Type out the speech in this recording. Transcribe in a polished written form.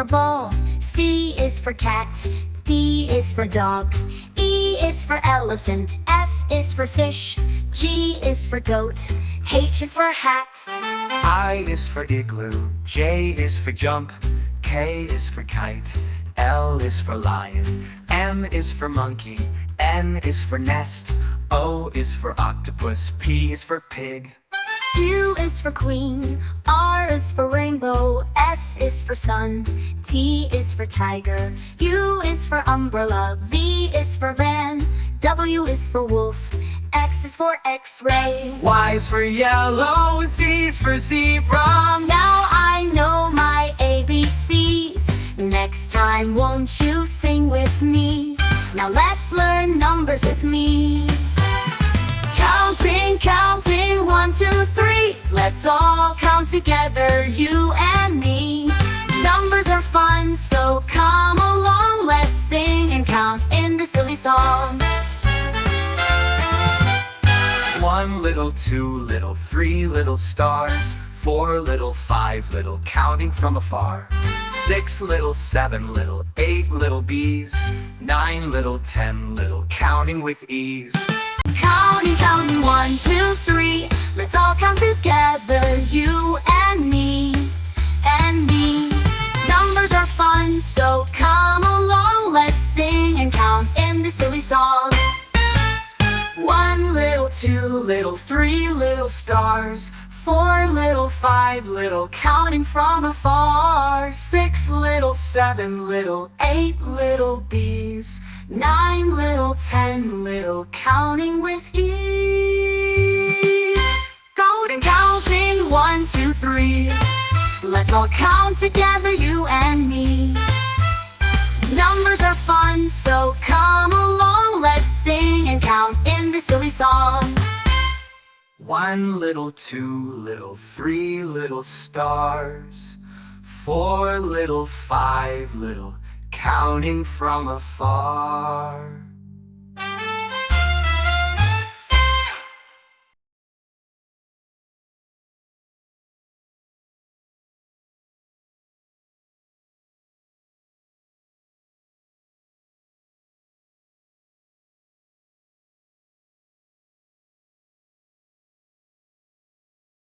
for ball, C is for cat, D is for dog, E is for elephant, F is for fish, G is for goat, H is for hat. I is for igloo, J is for jump, K is for kite, L is for lion, M is for monkey, N is for nest, O is for octopus, P is for pig. Q is for queen, R is for rainbow, S is for sun, T is for tiger, U is for umbrella, V is for van, W is for wolf, X is for x-ray. Y is for yellow, Z is for zebra. Now I know my ABCs. Next time won't you sing with me? Now let's learn numbers with me. Counting, counting, 1, 2, 3. Let's all count together, you and me. Numbers are fun, so come along. Let's sing and count in the silly song. 1 little, 2 little, 3 little stars, 4 little, 5 little, counting from afar. 6 little, 7 little, 8 little bees, 9 little, 10 little, counting with ease. Counting, counting, 1, 2, 3. Let's all count together, you and me, and me. Numbers are fun, so come along. Let's sing and count in the silly song. 1 little, 2 little, 3 little stars, 4 little, 5 little, counting from afar. 6 little, 7 little, 8 little bees, 9 little, 10 little, counting with ease. Counting, counting, 1, 2, 3. Let's all count together, you and me. Numbers are fun, so come along. Let's sing and count in the silly song. 1 little, 2 little, 3 little stars, 4 little, 5 little, counting from afar.